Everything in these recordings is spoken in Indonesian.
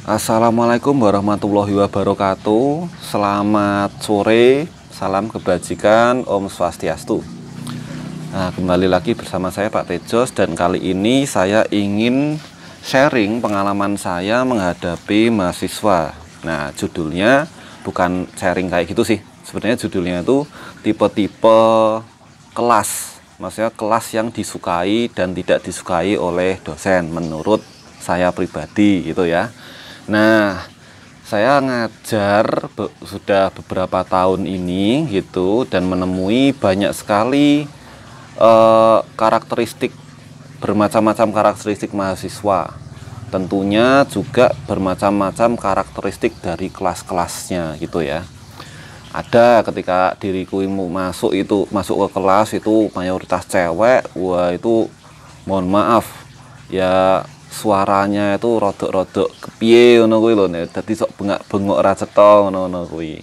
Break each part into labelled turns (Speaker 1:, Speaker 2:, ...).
Speaker 1: Assalamualaikum warahmatullahi wabarakatuh. Selamat sore, salam kebajikan, Om Swastiastu. Nah, kembali lagi bersama saya Pak Tejos, dan kali ini saya ingin sharing pengalaman saya menghadapi mahasiswa. Nah, judulnya bukan sharing kayak gitu sih. Sebenarnya judulnya itu tipe-tipe kelas. Maksudnya kelas yang disukai dan tidak disukai oleh dosen menurut saya pribadi gitu ya. Nah, saya ngajar sudah beberapa tahun ini gitu, dan menemui banyak sekali karakteristik, bermacam-macam karakteristik mahasiswa. Tentunya juga bermacam-macam karakteristik dari kelas-kelasnya gitu ya. Ada ketika diriku masuk ke kelas itu mayoritas cewek, wah itu mohon maaf ya, suaranya itu rodok-rodok kepiye ngono kuwi lho, dadi sok bengak-bengok ra cetha ngono kuwi.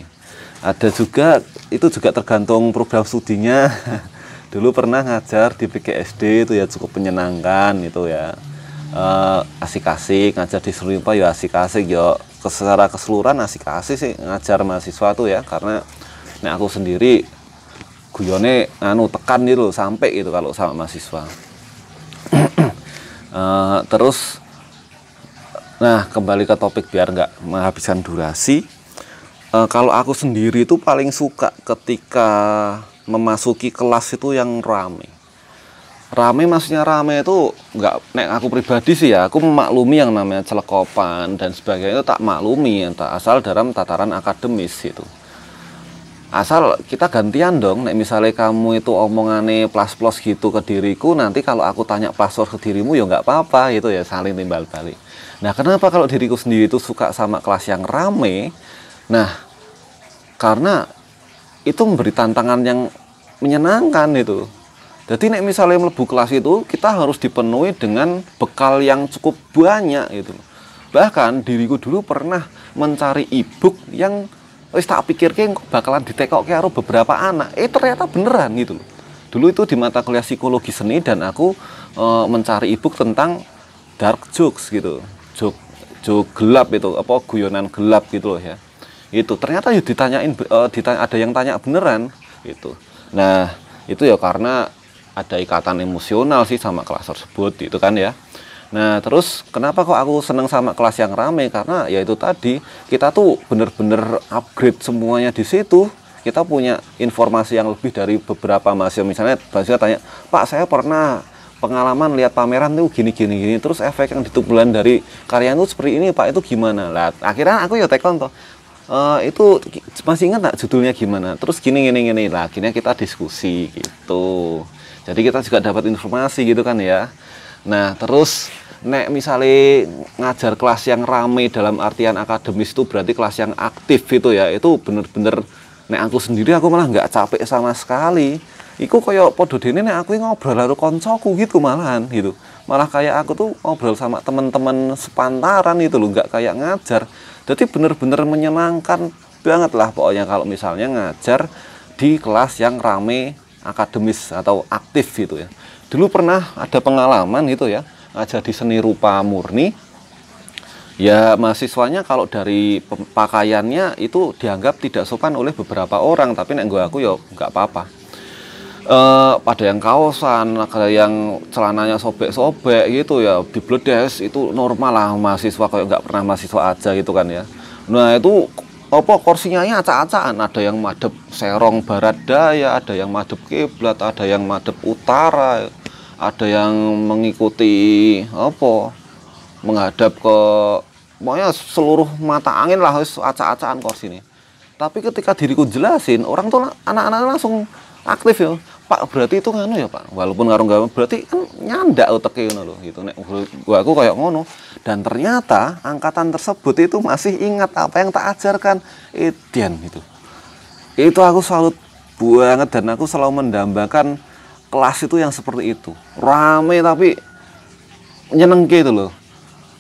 Speaker 1: Ada juga, itu juga tergantung program studinya. Dulu pernah ngajar di PGSD itu ya cukup menyenangkan itu ya. Asik-asik ngajar di Suripa ya, asik-asik ya, secara keseluruhan asik-asik sih ngajar mahasiswa tuh ya, karena nek aku sendiri guyone tekan gitu sampai gitu kalau sama mahasiswa. Terus, nah kembali ke topik biar nggak menghabiskan durasi. Kalau aku sendiri itu paling suka ketika memasuki kelas itu yang rame. Rame maksudnya rame itu nggak, nek aku pribadi sih ya, aku memaklumi yang namanya celekopan dan sebagainya itu tak maklumi, asal dalam tataran akademis itu. Asal kita gantian dong, nek misalnya kamu itu omongane plus-plus gitu ke diriku, nanti kalau aku tanya password ke dirimu ya nggak apa-apa gitu ya, saling timbal balik. Nah, kenapa kalau diriku sendiri itu suka sama kelas yang rame? Nah, karena itu memberi tantangan yang menyenangkan itu. Jadi nek misalnya mlebu kelas itu, kita harus dipenuhi dengan bekal yang cukup banyak gitu. Bahkan diriku dulu pernah mencari e-book yang wis tak pikirke bakalan ditekokke karo beberapa anak. Ternyata beneran gitu loh. Dulu itu di mata kuliah psikologi seni, dan aku mencari e-book tentang dark jokes gitu. Joke gelap itu, apa guyonan gelap gitu loh ya. Itu ternyata ya ada yang tanya beneran gitu. Nah, itu ya karena ada ikatan emosional sih sama kelas tersebut gitu kan ya. Nah, terus kenapa kok aku seneng sama kelas yang rame? Karena ya itu tadi, kita tuh bener-bener upgrade semuanya di situ. Kita punya informasi yang lebih dari beberapa mahasiswa. Misalnya mahasiswa tanya, "Pak, saya pernah pengalaman lihat pameran tuh gini. Terus efek yang ditubulan dari karya itu seperti ini, Pak, itu gimana?" Lah, akhirnya aku ya tekon toh. Itu masih ingat nggak judulnya gimana? Terus gini. Lah, akhirnya kita diskusi gitu. Jadi kita juga dapat informasi gitu kan ya. Nah, terus nek misalnya ngajar kelas yang rame dalam artian akademis itu berarti kelas yang aktif itu ya, itu bener-bener nek aku sendiri aku malah nggak capek sama sekali. Iku kayak podo dene nek aku ngobrol karo koncoku gitu malahan gitu. Malah kayak aku tuh ngobrol sama teman-teman sepantaran itu loh, nggak kayak ngajar. Jadi bener-bener menyenangkan banget lah pokoknya kalau misalnya ngajar di kelas yang rame akademis atau aktif gitu ya. Dulu pernah ada pengalaman gitu ya, ngajar di seni rupa murni. Ya mahasiswanya kalau dari pakaiannya itu dianggap tidak sopan oleh beberapa orang, tapi nek aku ya nggak apa-apa. Pada yang kaosan, ada yang celananya sobek-sobek gitu ya, dibledes, itu normal lah, mahasiswa kayak nggak pernah mahasiswa aja gitu kan ya. Nah itu apa, kursinya acak-acakan, ada yang madep serong barat daya, ada yang madep kiblat, ada yang madep utara, ada yang mengikuti apa, menghadap ke, pokoknya seluruh mata angin lah, acak-acakan kursi ini. Tapi ketika diriku jelasin, orang tuh anak-anak langsung aktif ya. Pak, berarti itu nganu ya Pak, walaupun ngarung-ngarung berarti kan nyandak uteke ngono lho gitu. Nek aku kayak ngono, dan ternyata angkatan tersebut itu masih ingat apa yang tak ajarkan. Edian itu aku salut banget, dan aku selalu mendambakan kelas itu yang seperti itu, rame tapi nyenengke itu loh.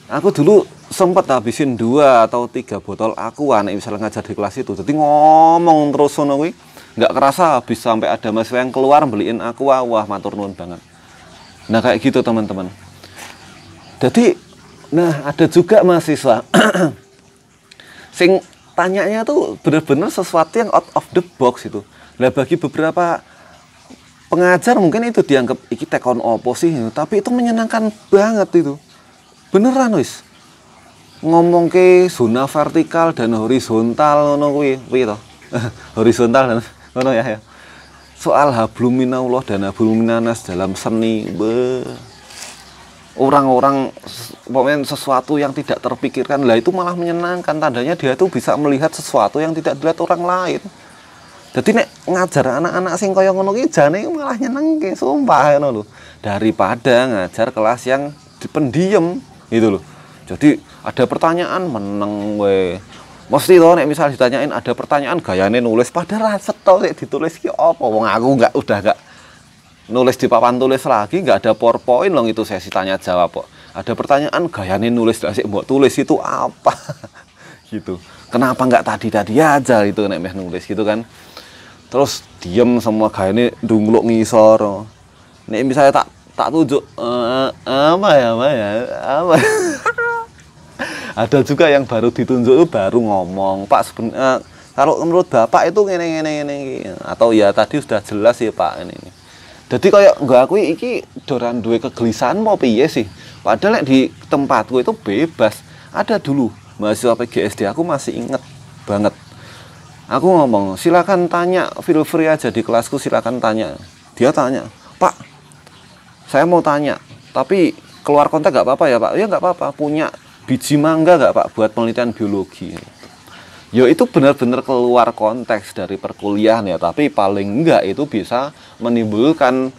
Speaker 1: Aku dulu sempat habisin 2 atau 3 botol aqua nek misalnya ngajar di kelas itu. Jadi ngomong terus ngono kuwi, nggak kerasa habis sampai ada mahasiswa yang keluar beliin aqua. Wah, matur nuwun banget. Nah kayak gitu teman-teman. Jadi Nah, ada juga mahasiswa sing tanyanya tuh bener-bener sesuatu yang out of the box itu. Nah, bagi beberapa pengajar mungkin itu dianggap iki tekon opo sih, tapi itu menyenangkan banget itu. Beneran wis. Ngomong ke zona vertikal dan horizontal ngono kuwi to. Horizontal dan ngono ya. Soal hablum minallah dan hablum minanas dalam seni. Orang-orang pokoknya sesuatu yang tidak terpikirkan lah itu malah menyenangkan, tandanya dia tuh bisa melihat sesuatu yang tidak dilihat orang lain. Jadi nek ngajar anak-anak sing kaya ngono ki jane malah nyenengke sumpah ngono lho, daripada ngajar kelas yang pendiam gitu loh. Jadi ada pertanyaan meneng we, mesti to nek misal ditanyain ada pertanyaan gayane nulis padahal setel nek ditulis ki apa, wong aku udah enggak nulis di papan tulis lagi, nggak ada PowerPoint loh itu sesi tanya jawab kok. Ada pertanyaan gayane nulis asik mbok tulis itu apa gitu. Kenapa nggak tadi aja itu nek meh nulis gitu kan. Terus diem semua gayane ndungluk ngisor. Nek misalnya tak tunjuk apa ya. Ada juga yang baru ditunjuk itu baru ngomong, Pak sebenarnya kalau menurut Bapak itu ngene atau ya tadi sudah jelas ya Pak ini. Jadi kayak enggak aku iki doran duwe kegelisahan mau piye sih. Padahal di tempatku itu bebas. Ada dulu mahasiswa PGSD aku masih inget banget. Aku ngomong, silakan tanya, feel free aja di kelasku silakan tanya. Dia tanya, "Pak, saya mau tanya, tapi keluar konteks nggak apa-apa ya Pak?" "Ya nggak apa-apa, punya biji mangga nggak Pak buat penelitian biologi?" Ya itu benar-benar keluar konteks dari perkuliahan ya, tapi paling enggak itu bisa menimbulkan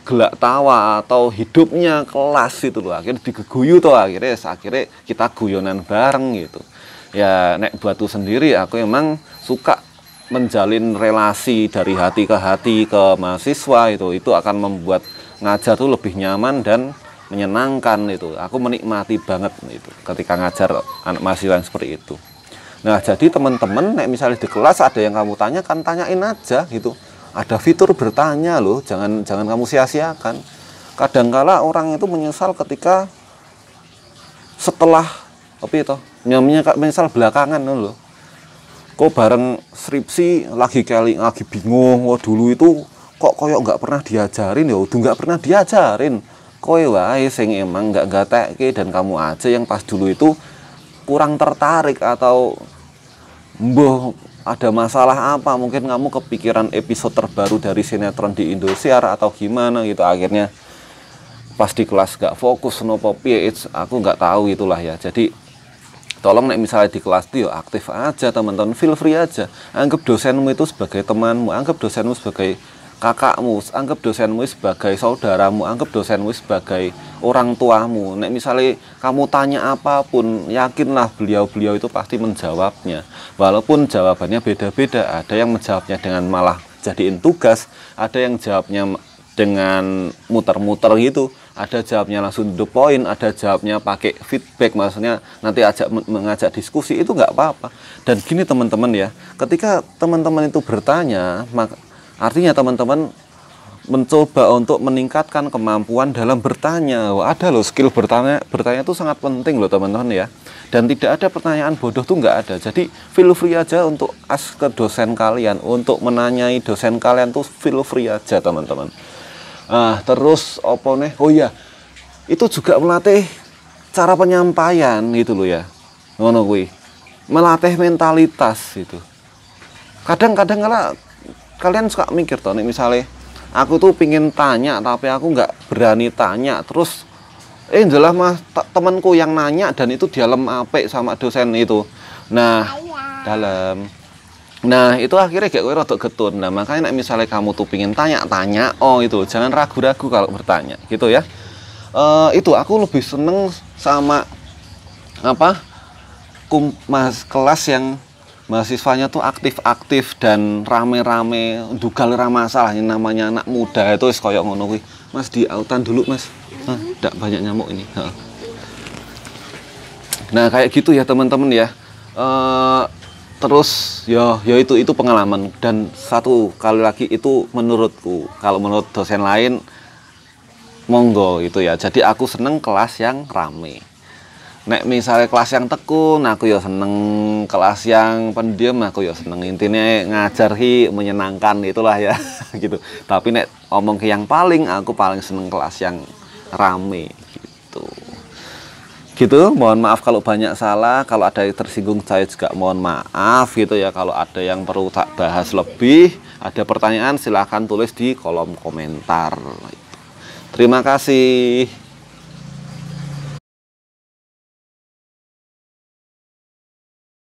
Speaker 1: gelak tawa atau hidupnya kelas itu loh. Akhirnya digeguyu tuh akhirnya kita guyonan bareng gitu. Ya nek buatku sendiri aku emang suka menjalin relasi dari hati ke mahasiswa itu akan membuat ngajar tuh lebih nyaman dan menyenangkan itu. Aku menikmati banget itu ketika ngajar anak mahasiswa yang seperti itu. Nah, jadi teman-teman, nek misalnya di kelas ada yang kamu tanyakan, tanyain aja gitu. Ada fitur bertanya loh, jangan kamu sia-siakan. Kadangkala orang itu menyesal ketika setelah apa itu, menyesal belakangan loh. Kok bareng skripsi lagi bingung, wah dulu itu kok koyok nggak pernah diajarin ya, udah nggak pernah diajarin. Kowe wae sing emang nggak gatekke dan kamu aja yang pas dulu itu kurang tertarik atau mbuh ada masalah apa, mungkin kamu kepikiran episode terbaru dari sinetron di Indosiar atau gimana gitu, akhirnya pas di kelas gak fokus nopo piye, aku nggak tahu itulah ya. Jadi tolong nek misalnya di kelas itu aktif aja teman-teman, feel free aja, anggap dosenmu itu sebagai temanmu, anggap dosenmu sebagai kakakmu, anggap dosenmu sebagai saudaramu, anggap dosenmu sebagai orang tuamu. Nek misalnya kamu tanya apapun, yakinlah beliau-beliau itu pasti menjawabnya. Walaupun jawabannya beda-beda, ada yang menjawabnya dengan malah jadiin tugas, ada yang jawabnya dengan muter-muter gitu, ada jawabnya langsung to the point, ada jawabnya pakai feedback, maksudnya nanti mengajak diskusi, itu nggak apa-apa. Dan gini teman-teman ya, ketika teman-teman itu bertanya, artinya teman-teman mencoba untuk meningkatkan kemampuan dalam bertanya. Wah, ada loh skill bertanya itu sangat penting loh teman-teman ya. Dan tidak ada pertanyaan bodoh tuh nggak ada. Jadi feel free aja untuk ask ke dosen kalian, untuk menanyai dosen kalian tuh feel free aja teman-teman. Terus apa nih? Oh iya, itu juga melatih cara penyampaian gitu loh ya. Ngono kuwi. Melatih mentalitas itu. Kadang-kadang kalian suka mikir toh, nih misalnya aku tuh pingin tanya tapi aku nggak berani tanya, terus jelas mas temanku yang nanya dan itu dalam apik sama dosen itu. Nah itu akhirnya kayak gue rodok getun. Nah makanya misalnya kamu tuh pingin tanya, oh itu jangan ragu-ragu kalau bertanya gitu ya. Itu aku lebih seneng sama kelas yang mahasiswanya tuh aktif-aktif dan rame-rame, dugal masalah, yang namanya anak muda itu kayak ngono kuwi. Mas di autan dulu mas, tidak banyak nyamuk ini. Nah kayak gitu ya teman-teman ya. Terus ya itu pengalaman, dan satu kali lagi itu menurutku, kalau menurut dosen lain monggo itu ya. Jadi aku seneng kelas yang rame. Nek misalnya kelas yang tekun, aku ya seneng. Kelas yang pendiam, aku ya seneng. Intinya ngajar menyenangkan itulah ya, gitu. Tapi nek omong ke yang paling, aku paling seneng kelas yang rame, gitu. Gitu, mohon maaf kalau banyak salah. Kalau ada yang tersinggung, saya juga mohon maaf, gitu ya. Kalau ada yang perlu tak bahas lebih, ada pertanyaan, silahkan tulis di kolom komentar. Terima kasih.